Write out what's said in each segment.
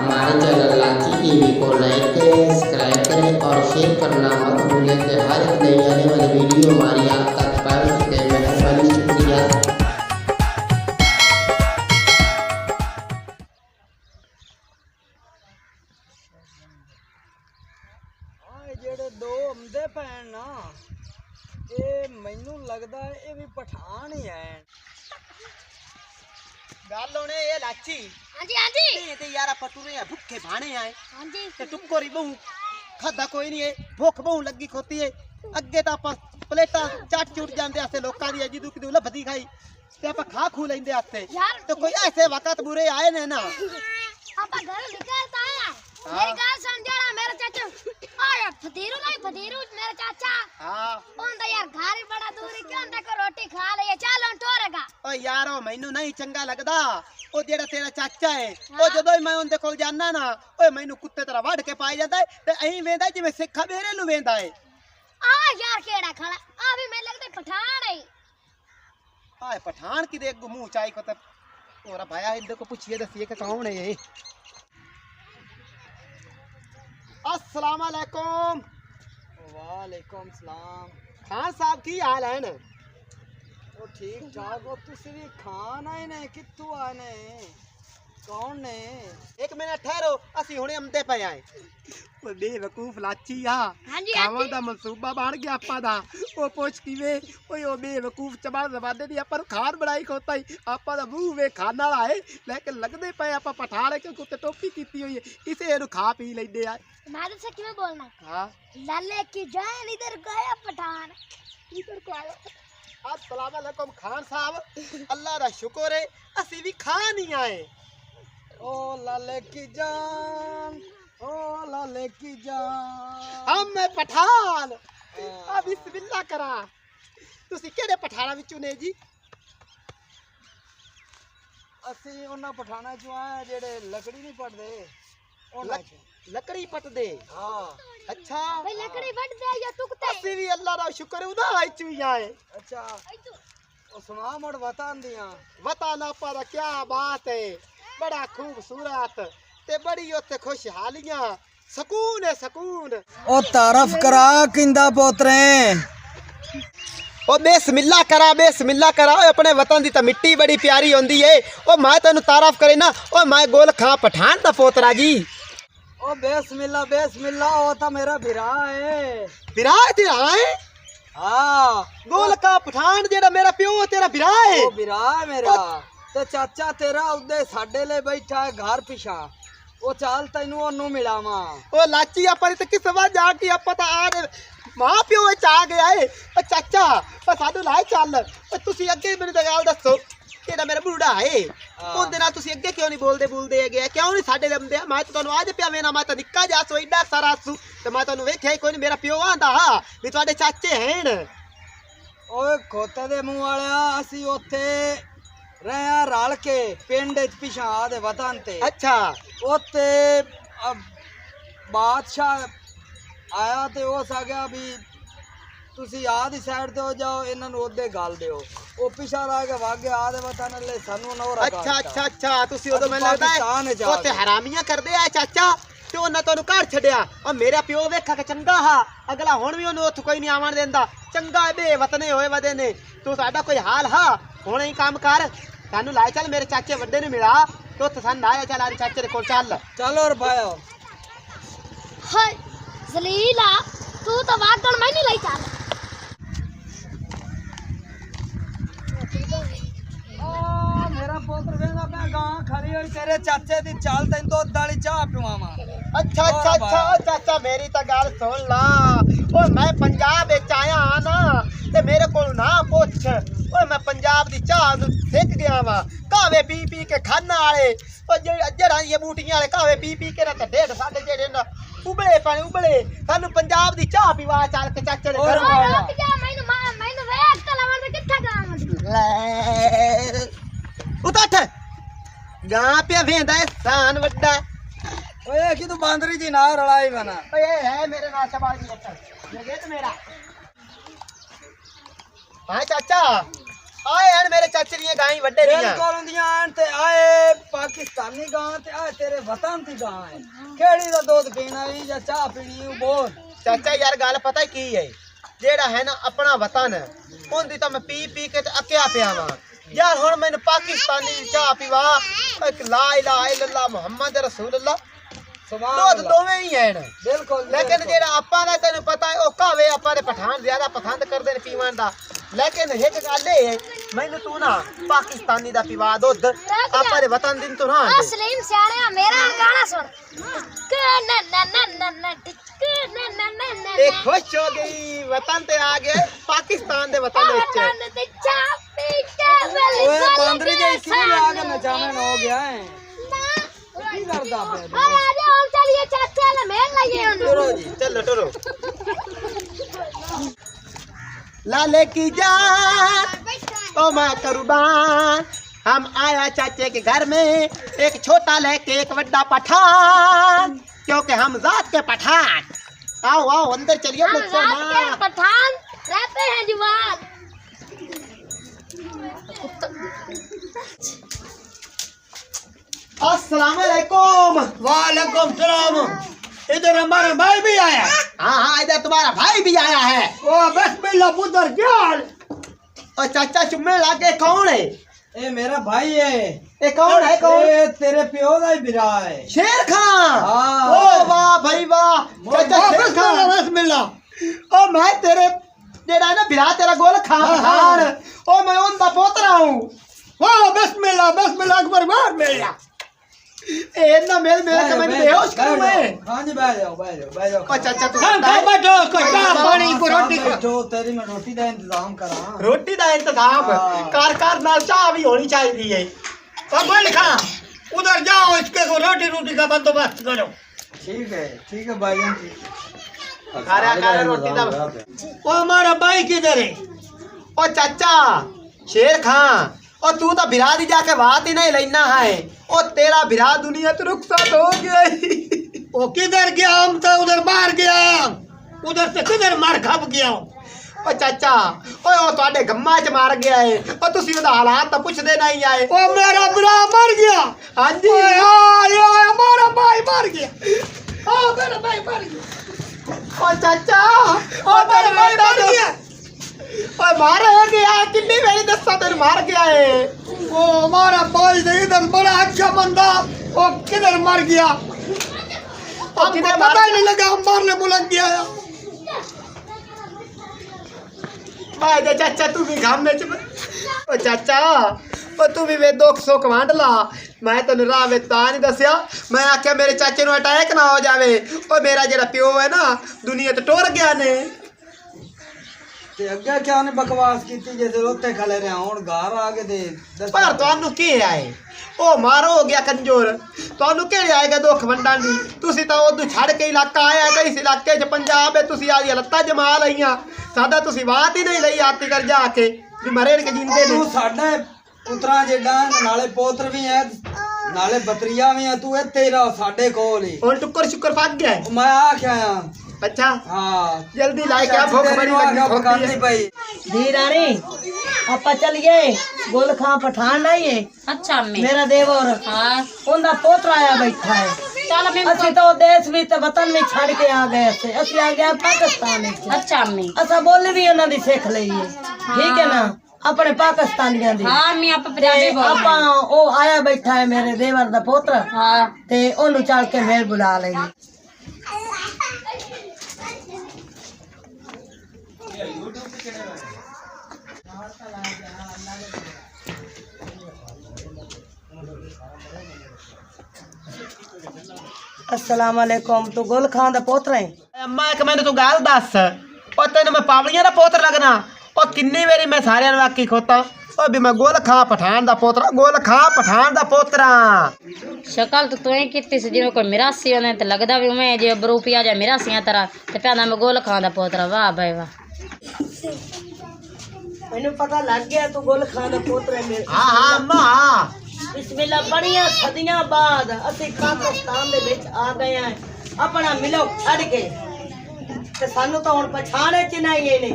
हमारे चैनल लाची टीवी को लाइक करें, सब्सक्राइब करें और शेयर करना मत भूलें कि हर एक नई आने वाली वीडियो हमारी आप तक पहुंच सके। मेहरबानी, शुक्रिया। ਜਿਹੜੇ ਦੋ ਆਉਂਦੇ ਪੈਣ ਨਾ ਇਹ ਮੈਨੂੰ ਲੱਗਦਾ ਇਹ ਵੀ ਪਠਾਨ ਹੀ ਐ। ਗੱਲ ਹੋਣੇ ਇਹ ਲਾਚੀ ਹਾਂਜੀ ਹਾਂਜੀ ਤੇ ਯਾਰ ਆਪਾਂ ਤੁਰੇ ਆ ਭੁੱਖੇ ਭਾਣੇ ਆਏ ਹਾਂਜੀ ਤੇ ਟੁੱਕੋਰੀ ਬਹੁ ਖਾਦਾ ਕੋਈ ਨਹੀਂ ਏ ਭੁੱਖ ਬਹੁ ਲੱਗੀ ਖੋਤੀ ਏ। ਅੱਗੇ ਤਾਂ ਆਪਾਂ ਪਲੇਟਾਂ ਚੱਟ ਚੁੱਟ ਜਾਂਦੇ ਆਸੇ ਲੋਕਾਂ ਦੀ ਜਦੋਂ ਕਿਦੋਂ ਲੱਭਦੀ ਖਾਈ ਤੇ ਆਪਾਂ ਖਾ ਖੂ ਲੈਂਦੇ ਆਸੇ ਤੇ ਕੋਈ ਐਸੇ ਵਕਤ ਬੁਰੇ ਆਏ ਨੇ ਨਾ ਆਪਾਂ ਘਰ ਨਿਕਲਤਾ ਆਇਆ। ਮੇਰੀ ਗੱਲ ਸੁਣ ਜਰਾ ਮੇਰਾ ਚਾਚਾ ਆਇਆ ਫਤੀਰੂ ਨਹੀਂ ਫਤੀਰੂ ਮੇਰਾ ਚਾਚਾ ਹਾਂ ਉਹਦਾ ਯਾਰ ਘਰ ਹੀ ਬੜਾ ਦੂਰ ਹੈ ਕਿਉਂ ਨਾ ਕੋ ਰੋਟੀ ਖਾ ਲਈਏ ਚੱਲ ਹੁਣ ਟੋਰੇਗਾ। ਓ ਯਾਰ ਉਹ ਮੈਨੂੰ ਨਹੀਂ ਚੰਗਾ ਲੱਗਦਾ। ਉਹ ਜਿਹੜਾ ਤੇਰਾ ਚਾਚਾ ਹੈ ਉਹ ਜਦੋਂ ਹੀ ਮੈਂ ਉਹਦੇ ਕੋਲ ਜਾਣਾ ਨਾ ਓਏ ਮੈਨੂੰ ਕੁੱਤੇ ਤਰ੍ਹਾਂ ਵੱਢ ਕੇ ਪਾਈ ਜਾਂਦਾ ਤੇ ਐਂ ਵੇਂਦਾ ਜਿਵੇਂ ਸਿੱਖਾ ਮੇਰੇ ਨੂੰ ਵੇਂਦਾ ਏ। ਆ ਯਾਰ ਕਿਹੜਾ ਖੜਾ ਆ ਵੀ ਮੈਨੂੰ ਲੱਗਦਾ ਪਠਾਨ ਹੈ। ਆਏ ਪਠਾਨ ਕਿਦੇ ਅੱਗੋਂ ਮੂੰਹ ਚਾਈ ਕੋ ਤਾਂ ਹੋਰਾ ਭਾਇਆ ਇਹਦੇ ਕੋ ਪੁੱਛੀਏ ਦਸੀਏ ਕਿ ਕੌਣ ਹੈ ਇਹ। अस्सलाम वालेकुम। वालेकुम सलाम। खान साहब की हाल है? वो ठीक ठाक हो तुसी भी खान आए ने कित्थों आए ने कौन ने? एक मिनट ठहरो असि हुणे आंदे पे आए। ओ बेवकूफ लाची आ ਹਾਂਜੀ ਖਾਵਾਂ ਹਾਂਜੀ ਦਾ ਮਨਸੂਬਾ ਬਣ ਗਿਆ ਆਪਾਂ ਦਾ। ਉਹ ਪੁੱਛ ਕਿਵੇਂ ਓਏ ਉਹ ਬੇਵਕੂਫ ਚਬਾਲ ਜ਼ਬਾਦੇ ਦੀ ਆਪਾਂ ਨੂੰ ਖਾਣ ਬਣਾਈ ਖੋਤਾ ਹੀ ਆਪਾਂ ਦਾ ਮੂੰਹ ਵੇ ਖਾਣ ਵਾਲਾ ਏ ਲੇਕਿਨ ਲੱਗਦੇ ਪਏ ਆਪਾਂ ਪਠਾਣੇ ਕਿਉਂਕਿ ਉੱਤੇ ਟੋਪੀ ਕੀਤੀ ਹੋਈ ਏ ਇਸੇ ਇਹਨੂੰ ਖਾ ਪੀ ਲੈਂਦੇ ਆ। मैं तो किਵੇਂ बोलना हाँ लल्ले की जान इधर गया पठान इधर को आया। अस्सलाम वालेकुम खान साहब। अल्लाह दा शुक्र है असि भी खा नहीं आए। ओ लाले की जान ओ लाले की जान हम मैं पठान अब बिस्मिल्लाह करा। तुसी केड़े पठाना विचों ने जी? ਅਸੀਂ ਉਹਨਾਂ ਪਠਾਣਾ ਚੋਂ ਆਏ ਜਿਹੜੇ ਲੱਕੜੀ ਨਹੀਂ ਪੜਦੇ ਉਹਨਾਂ ਚੋਂ। लकड़ी पट दे। हाँ अच्छा भाई लकड़ी बट दे या टुकते असि भी अल्लाह दा शुक्र है उदा आई चू आए। अच्छा ਉਹ ਸੁਣਾ ਮੁੜ ਵਤਾਂ ਦੀਆਂ वताना पर क्या बात है बड़ा खूबसूरत ते बड़ी उत्ते खुशहालियां सुकून है सुकून। ਉਹ ਤਾਰਫ ਕਰਾ ਕਿੰਦਾ ਪੋਤਰੇ ओ बिस्मिल्लाह करा ओए अपने वतन दी तो मिट्टी बड़ी प्यारी होंदी है। ओ मैं तेनु तारफ करे ना ओ मैं गोल खां पठान दा पोतरा जी। ओ बेस्मिल्ला वो तो मेरा भिरा है। विराय ते आए हाँ गोल का पठान जेड़ा मेरा प्यो तेरा विरा है। वो भिरा है मेरा ते चाचा तेरा उदे साडे ले बैठा है घर पिछा वो चाल तैनू ओनू मिलावा। ओ लाची अपन ते किस वा जाके अपन ता आ मां प्यो च आ गया है। ओ चाचा ओ साडू लाए चल ओ तुसी अगे मेरी गल दसो केड़ा मेरा बूढ़ा है ਉਹਦੇ ਨਾਲ ਤੁਸੀਂ ਅੱਗੇ ਕਿਉਂ ਨਹੀਂ ਬੋਲਦੇ ਹੈਗੇ ਕਿਉਂ ਨਹੀਂ ਸਾਡੇ ਲੰਦੇ ਮੈਂ ਤਾਂ ਤੁਹਾਨੂੰ ਅੱਜ ਪਿਆ ਵੇਨਾ ਮੈਂ ਤਾਂ ਨਿੱਕਾ ਜਿਹਾ ਸੋ ਏਡਾ ਸਾਰਾ ਸੂ ਤੇ ਮੈਂ ਤੁਹਾਨੂੰ ਵੇਖਿਆ ਹੀ ਕੋਈ ਨਹੀਂ ਮੇਰਾ ਪਿਓ ਆਂਦਾ ਵੀ ਤੁਹਾਡੇ ਚਾਚੇ ਹੈਣ। ਓਏ ਖੋਤੇ ਦੇ ਮੂੰਹ ਵਾਲਿਆ ਅਸੀਂ ਉੱਥੇ ਰਹਿਆ ਰਲ ਕੇ ਪਿੰਡ ਚ ਪਿਛਾ ਦੇ ਵਤਨ ਤੇ। ਅੱਛਾ ਉੱਥੇ ਬਾਦਸ਼ਾਹ ਆਇਆ ਤੇ ਉਸ ਆ ਗਿਆ ਵੀ ਤੁਸੀਂ ਆਹ ਦੀ ਸਾਈਡ ਤੇ ਹੋ ਜਾਓ ਇਹਨਾਂ ਨੂੰ ਉਹਦੇ ਗੱਲ ਦਿਓ। ਉਹ ਪਿਛਾ ਰਹਿ ਕੇ ਵਗ ਗਿਆ ਆਦੇ ਵਤਨ ਲੈ ਸਾਨੂੰ ਨੋਰਾ ਅੱਛਾ ਤੁਸੀਂ ਉਦੋਂ ਮੈਨੂੰ ਲੱਗਦਾ ਉੱਥੇ ਹਰਾਮੀਆਂ ਕਰਦੇ ਆ ਚਾਚਾ ਤੇ ਉਹਨਾਂ ਤੁਹਾਨੂੰ ਘਰ ਛੱਡਿਆ। ਉਹ ਮੇਰਾ ਪਿਓ ਵੇਖਾ ਕਿ ਚੰਗਾ ਹਾ ਅਗਲਾ ਹੁਣ ਵੀ ਉਹਨੂੰ ਉੱਥੇ ਕੋਈ ਨਹੀਂ ਆਵਣ ਦਿੰਦਾ ਚੰਗਾ ਬੇ ਵਤਨੇ ਹੋਏ ਵਦੇ ਨੇ ਤੂੰ ਸਾਡਾ ਕੋਈ ਹਾਲ ਹਾ ਹੁਣ ਹੀ ਕੰਮ ਕਰ ਸਾਨੂੰ ਲਾਇ ਚੱਲ ਮੇਰੇ ਚਾਚੇ ਵੱਡੇ ਨੂੰ ਮਿਲਾ ਤੇ ਉੱਥੇ ਸਾਨੂੰ ਲਾਇਆ ਚੱਲ ਆ ਚਾਚੇ ਦੇ ਕੋਲ ਚੱਲ। ਚਲੋ ਰਫਾਇਆ हाय जलीला तू तो वागण मैं नहीं लाई चाल ਮੇਰਾ ਪੁੱਤਰ ਵੇਂਦਾ ਮੈਂ ਗਾਂ ਖੜੀ ਹੋਈ ਤੇਰੇ ਚਾਚੇ ਦੀ ਚਾਲ ਤੈਨੂੰ ਦੁੱਧ ਵਾਲੀ ਚਾਹ ਪਿਵਾਵਾਂ। ਅੱਛਾ ਚਾਚਾ ਮੇਰੀ ਤਾਂ ਗੱਲ ਸੁਣ ਲਾ। ਓਏ ਮੈਂ ਪੰਜਾਬ ਵਿੱਚ ਆਇਆ ਹਾਂ ਨਾ ਤੇ ਮੇਰੇ ਕੋਲ ਨਾ ਪੁੱਛ ਓਏ ਮੈਂ ਪੰਜਾਬ ਦੀ ਚਾਹ ਨੂੰ ਸਿੱਖ ਗਿਆ ਵਾਂ ਕਾਵੇ ਪੀ ਕੇ ਖਾਣ ਵਾਲੇ ਓ ਜਿਹੜਾ ਇਹ ਬੂਟੀਆਂ ਵਾਲੇ ਕਾਵੇ ਪੀ ਕੇ ਨਾ ਤੇ ਢੇਡ ਸਾਡੇ ਜਿਹੜੇ ਨਾ ਉਬਲੇ ਪਾਣੀ ਉਬਲੇ ਸਾਨੂੰ ਪੰਜਾਬ ਦੀ ਚਾਹ ਪੀਵਾ ਚੱਲ ਕੇ ਚਾਚੇ ਦੇ ਘਰ ਆਇਆ। रुक जा मैंने वेख तो लवन में किट्ठा गांव ਲੈ ਉਤੱਠ ਗਾਂ ਪਿਆ ਵੇਂਦਾ ਸਾਨ ਵੱਡਾ ਓਏ ਕੀ ਤੂੰ ਬਾਂਦਰੀ ਜੀ ਨਾ ਰਲਾਈ ਬਣਾ। ਓਏ ਹੈ ਮੇਰੇ ਨਾਲ ਸਵਾਲ ਜੀ ਇਹ ਤੇ ਮੇਰਾ। हाँ चाचा ਆਏ ਹਨ ਮੇਰੇ ਚਾਚੇ ਦੀਆਂ ਗਾਂ ਵੱਡੇ ਦੀਆਂ ਬਿਲਕੁਲ ਹੁੰਦੀਆਂ ਤੇ ਆਏ ਪਾਕਿਸਤਾਨੀ ਗਾਂ ਤੇ ਆ ਤੇਰੇ ਵਤਨ ਦੀ ਗਾਂ ਹੈ ਕਿਹੜੀ ਦਾ ਦੁੱਧ ਪੀਣਾ ਹੈ ਜਾਂ ਚਾਹ ਪੀਣੀ ਹੈ ਬੋਲ ਚਾਚਾ ਯਾਰ ਗੱਲ ਪਤਾ ਕੀ ਹੈ ਜਿਹੜਾ ਹੈ ਨਾ ਆਪਣਾ ਵਤਨ ਉਹਦੀ ਤਾਂ ਮੈਂ ਪੀ ਪੀ ਕੇ ਤੇ ਅੱਕਿਆ ਪਿਆ ਵਾਂ ਯਾਰ ਹੁਣ ਮੈਨੂੰ ਪਾਕਿਸਤਾਨੀ ਚਾਹ ਪੀਵਾ ਇੱਕ ਲਾ ਇਲਾਹਾ ਇल्लल्लाह ਮੁਹੰਮਦ ਰਸੂਲullah ਦੁੱਧ ਦੋਵੇਂ ਹੀ ਹਨ ਬਿਲਕੁਲ ਲੇਕਿਨ ਜਿਹੜਾ ਆਪਾਂ ਦਾ ਤੈਨੂੰ ਪਤਾ ਹੈ ਉਹ ਕਾਵੇ ਆਪਾਂ ਦੇ ਪਠਾਨ ਜ਼ਿਆਦਾ ਪਸੰਦ ਕਰਦੇ ਨੇ ਪੀਵਣ ਦਾ ਲੇਕਿਨ ਇੱਕ ਗੱਲ ਇਹ ਹੈ ਮੈਨੂੰ ਤੂੰ ਨਾ ਪਾਕਿਸਤਾਨੀ ਦਾ ਪੀਵਾ ਦੁੱਧ ਆਪਾਂ ਦੇ ਵਤਨ ਦਿਨ ਤੋਂ ਨਾ ਆ ਸਲੀਮ ਸਿਆਣਿਆ ਮੇਰਾ ਗਾਣਾ ਸੁਣ ਨਾ ਨਾ ਨਾ ਨਾ ਨਾ ਨਾ ਨਾ ਨਾ ਇਹ ਖੁਸ਼ ਹੋ ਗਈ ਵਤਨ ਤੇ ਆ ਗਏ ਪਾਕਿਸਤਾਨ ਦੇ ਵਤਨ ਵਿੱਚ ਓਏ ਬਾਂਦਰੀ ਦੇ ਕਿਉਂ ਲਾ ਕੇ ਨਚਾਵੇਂ ਹੋ ਗਿਆ ਹੈ ਕੀ ਕਰਦਾ ਪਿਆ चलिए चाचा ले मेल लाइए टुरो जी चलो टुरो लाले की जान ओ मैं कुर्बान हम आया चाचे के घर में एक छोटा लेके एक बड़ा पठान क्योंकि हम जात के पठान आओ आओ अंदर चलिए हम रात के पठान रहते हैं जुबान अस्सलाम वालेकुम वालेकुम सलाम इधर हमारा भाई भी आया हाँ हाँ इधर तुम्हारा भाई भी आया है ओ बिस्मिल्लाह पुत्र क्या हाल और चाचा चुम्मे लागे कौन है ये मेरा भाई है ये कौन है कौन ये तेरे प्यो का ही बिरा है शेर खान हाँ। ओ वाह भाई वाह चाचा शेर खान बिस्मिल्लाह ओ मैं तेरे जेड़ा है ना बिरा तेरा गोल खान ओ मैं उनका पोतरा हूँ वाह बिस्मिल्लाह बिस्मिल्लाह अकबर मार मेरा ए ना मेरे के मैं बेहोश करूँ मैं हाँ जी बैठ जाओ ओ चाचा तू बैठो कोई चाह पानी को रोटी खा। बैठो तेरी मैं रोटी का इंतजाम करा रोटी का इंतजाम हाँ। कार नाल चाह भी होनी चाहिए और बोल खा उधर जाओ इसके को रोटी का बंदोबस्त करो ठीक है भाईजान जी खारा रोटी दा वो हमारा भाई किधर है ओ चाचा शेर खान ओ तू तो बिरा दी जाके बात ही नहीं लेना है ओ तेरा बिरा दुनिया तो रुखसत हो गया वो किधर गया हम तो उधर बाहर गया उधर से किधर मार खप गया ओ चाचा ओए ओ ਤੁਹਾਡੇ ਗੰਮਾ ਚ ਮਾਰ ਗਿਆ ਏ ओ ਤੁਸੀਂ ਉਹਦਾ ਹਾਲਾਤ ਤਾਂ ਪੁੱਛਦੇ ਨਹੀਂ ਆਏ ओ मेरा बिरा मर गया ਹਾਂਜੀ ओए हमारा भाई मर गया ओ मेरा भाई मर गया ओ चाचा ओ तेरे भाई मर गया ओए मार गया कितनी मेरी दस्सा तेरे मार गया है वो हमारा भाई तो इधर बड़ा अच्छा बंदा वो किधर मर गया ओ किधर पता मार ही नहीं लगा हम मारने बुलंद गया भाई दे चाचा तू भी घाम में ओ चाचा ओ तू भी वे दुख सुख वंड ला मैं तेन राह में ता नहीं दसिया मैं आख्या मेरे चाचे नु अटैक ना हो जावे ओ मेरा जेड़ा प्यो है ना दुनिया तो टुर गया ने ते अगे क्या ने बकवास की जैसे रोते खले रहे हुन घर आ के दे पर ਤੁਹਾਨੂੰ ਕੀ ਆਏ ਉਹ ਮਾਰੋ ਹੋ ਗਿਆ ਕੰਜੋਰ ਤੁਹਾਨੂੰ ਕਿਹੜੇ ਆਏਗਾ ਦੁੱਖ ਵੰਡਣ ਦੀ ਤੁਸੀਂ ਤਾਂ ਉਦੋਂ ਛੱਡ ਕੇ ਇਲਾਕਾ ਆਇਆ ਤੇ ਇਸ ਇਲਾਕੇ 'ਚ ਪੰਜਾਬ ਹੈ ਤੁਸੀਂ ਆਦੀ ਲੱਤਾਂ ਜਮਾ ਲਈਆਂ ਸਾਡਾ ਤੁਸੀਂ ਬਾਤ ਹੀ ਨਹੀਂ ਲਈ ਆਤੀ ਕਰ ਜਾ ਕੇ ਵੀ ਮਰੇ ਕੇ ਜਿੰਦੇ ਨੇ ਤੂੰ ਸਾਡੇ ਪੁੱਤਰਾਂ ਜਿਹੜਾ ਨਾਲੇ ਪੋਤਰ ਵੀ ਹੈ ਨਾਲੇ ਬਤਰੀਆ ਵੀ ਹੈ ਤੂੰ ਇੱਥੇ ਹੀ ਰਹ ਸਾਡੇ ਕੋਲ ਹੀ ਹੁਣ ਟੁੱਕਰ ਸ਼ੁਕਰ ਫੱਕ ਗਿਆ ਹੈ। ਮੈਂ ਆ ਕੇ ਆਇਆ अच्छा हाँ जल्दी लाए क्या भूख बड़ी लगी पकानी भाई दी रानी आपा चलिए गोल खां पठान आइए अच्छा अम्मी मेरा देवर हाँ उनका पोतरा आया बैठा है चल अम्मी असि तो देश भी तो वतन भी छड़ के आ गए थे असि आ गया पाकिस्तान विच अच्छा अम्मी असा बोली भी उन्हां दी सीख लई है ठीक है ना अपने पाकिस्तानियां दी हाँ अम्मी आप पंजाबी बोल आपा ओ आया बैठा है मेरे देवर दा पोतरा हाँ ते ओनू चल के मेल बुला लेंगे अस्सलाम वालेकुम तू गुल खान दा पोतरा है अम्मा एक मैंने तू गल दस और तेन मैं पावलियां दा पोतर लगना और किन्नी मेरी मैं सारे वाकी खोता और भी मैं गोल खां पठान दा पोतरा गोल खां पठान दा पोतरा शक्ल तो तू की सी जिन्हों कोई मिरासी होने तो लगता भी मैं जो बरूपी आ जाए मिरासियां तरह तो प्यादा मैं गोल खां दा पोतरा वाह भाई वाह मैनू पता लग गया तू गुल खान दा पोतरा है मेरे हाँ हाँ अम्मा बिस्मिल्लाह बड़िया सदियां बाद असि पाकिस्तान दे विच आ गए हैं अपना मिलो छड़ के ਤੇ ਸਾਨੂੰ ਤਾਂ ਹੁਣ ਪਛਾਣੇ ਚ ਨਹੀਂ ਇਹਨੇ।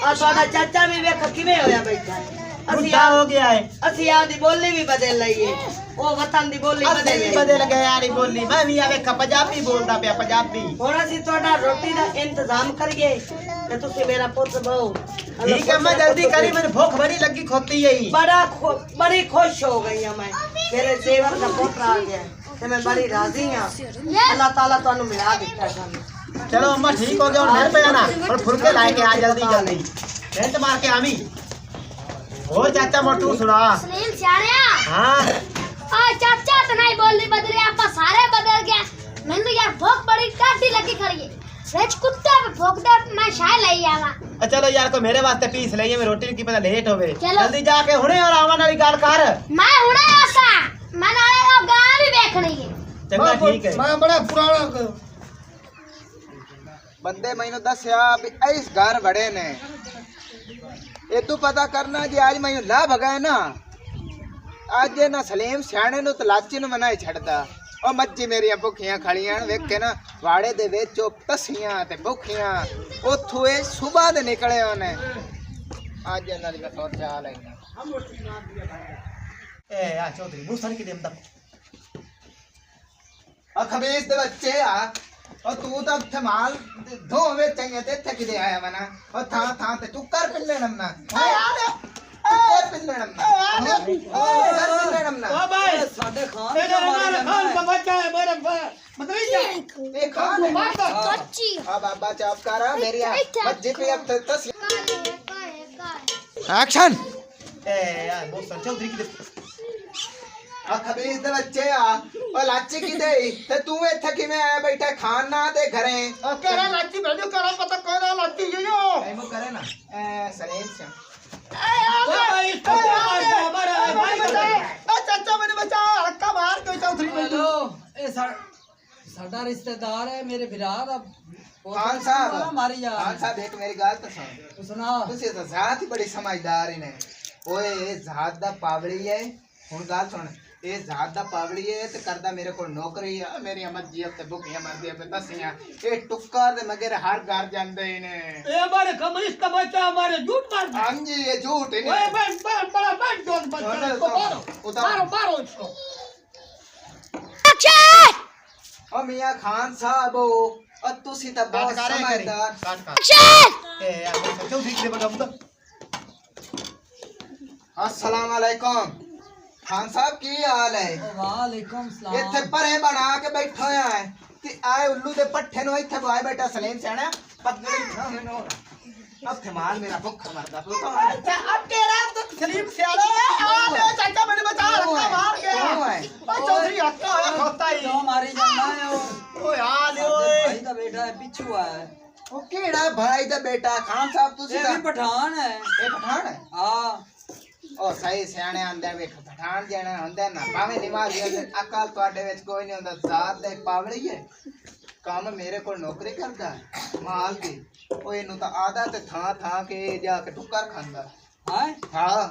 ਆ ਤੁਹਾਡਾ ਚਾਚਾ ਵੀ ਵੇਖ ਕਿਵੇਂ ਹੋਇਆ ਬੈਠਾ ਹੈ। ਬੁੱਢਾ ਹੋ ਗਿਆ ਹੈ। ਅਸੀਂ ਆਦੀ ਬੋਲੀ ਵੀ ਬਦਲ ਲਈਏ, ਉਹ ਵਤਨ ਦੀ ਬੋਲੀ ਅਸੀਂ ਬਦਲ ਵੀ ਲਈ। ਬਦਲ ਗਏ ਯਾਰੀ ਬੋਲੀ। ਮੈਂ ਵੀ ਆ ਵੇਖ ਪੰਜਾਬੀ ਬੋਲਦਾ ਪਿਆ ਪੰਜਾਬੀ। ਹੁਣ ਅਸੀਂ ਤੁਹਾਡਾ ਰੋਟੀ ਦਾ ਇੰਤਜ਼ਾਮ ਕਰੀਏ ਤੇ ਤੁਸੀਂ ਮੇਰਾ ਪੁੱਤ ਬਹੁ। ठीक है मैं जल्दी करी, मेरी भूख बड़ी लगी खोती है ही। बड़ी खुश हो गई हूं मैं, मेरे देवर का पुत्र आ गया ते मैं बड़ी राजी हां। अल्लाह ताला तानू मिला दिता सानू। चलो अम्मा ठीक हो गया और घर पे आना और फुलके लाए के आ जल्दी जल्दी। टेंट मार के आमी। ओ चाचा मोटू सुना। सलीम सियाणिया हां आ चाचा तो नहीं बोली बदले, आप सारे बदल गए। मैनू यार भूख बड़ी टाटी लगी खड़ी है। रेच कुत्ते पे भूख दे, मैं शाय लई आवा। चलो यार को मेरे वास्ते पीस लइए, मैं रोटी की पता लेट होवे। चलो। जल्दी जाके हुणे और आवन वाली गल कर। मैं हुणे आसा, मैं नाले दा गां भी देखनी है। चंगा ठीक है। मैं बड़ा पुराना बंदे मैनू दस्या भी इस घर बड़े ने ये तू पता करना जी। आज मैनू ला भगाए ना, आज ये ना सलीम सियाणे नु तलाची नु मना ही छड़दा। ओ मच्छी मेरिया भुखियां खड़ियां वेख के ना वाड़े दे विच ओ तसियां ते भुखियां ओथों ए सुबह दे निकले ओने। आज इन्हां दी मैं सोच आ लेना ए आ चौधरी मुंह सर के देम दा। आ खबीस दे बच्चे आ ओ तू तो थमाल धो वे चाहिए ते इत्थे किदे आया वना ओ थां थां ते तू कर पिल्ले नमना आ यार कर पिल्ले नमना कर पिल्ले नमना ओ भाई साडे खान ए खान का बच्चा है मेरा मतलब ए खान कच्ची आ बाबा चाप कर मेरी मस्जिद पे अब तस काय एक्शन ए यार बहुत सर चौधरी की आ खबीस दे बच्चे आ ओ लाची किदे ते तू इत्थे किवें आया बैठा खान ना दे घरे ओ केरा लाची भेजो करा पता कोना लाची यो एमो करे ना ए सलीम से चाचा मैंने बचा हक्का मार कोई चौधरी हेलो ए साडा रिश्तेदार है मेरे भरा दा खान साहब मारी जा। खान साहब एक मेरी गल तो सुन सुना तुसी तो जात ही बड़ी समझदार ही ने ओए ये जात दा पावड़ी है हुन गल सुन ये जात दा पावड़ी है ते करदा मेरे को नौकरी है मेरी मर्जी अब ते भुखियां मरदी पे दसियां ये टुक्का दे मगर हर घर जांदे ने ए हमारे कमरिस का बच्चा हमारे झूठ मार हां जी ये झूठ है ओए बड़ा बैठ जोन बच्चा इसको मारो इसको। ओ मियां खान साहब ओ तुसी तो बहुत समझदार ए यार चौधरी की बगा मुदा। अस्सलाम वालेकुम खान साहब की हाल है वालेकुम सलाम। इत्थे परे बना के बैठा होया है ते आए उल्लू दे पट्ठे नु इत्थे बाय बैठा सलीम सियाणा पगड़ी ना मैनू अब थमाल मेरा भुख मरदा तू तो अच्छा अब तेरा तो सलीम सियाड़ा है। आ ले चाचा मैंने बचा हक्का मार के ओ चौधरी हक्का होया खोता ही क्यों मारी जाना है ओ ओ यार ओए भाई का बेटा है पिछू है ओ केड़ा भाई दा बेटा खान साहब तुसी ये दा भी पठान है। ए पठान है हां ओ सही सियाणे आंदे वेख पठान जणे हुंदे ना भाਵੇਂ निवासी हुंदे अकल ਤੁਹਾਡੇ ਵਿੱਚ ਕੋਈ ਨਹੀਂ ਹੁੰਦਾ ਜ਼ਾਤ ਦੇ ਪਾਵੜੀ ਹੈ ਕੰਮ ਮੇਰੇ ਕੋਲ ਨੌਕਰੀ ਕਰਦਾ ਮਾਲ ਦੀ ਉਹ ਇਹਨੂੰ ਤਾਂ ਆਦਤ ਥਾਂ ਥਾਂ ਕੇ ਜਾ ਕੇ ਟੁੱਕਰ ਖਾਂਦਾ हां ਹਾਂ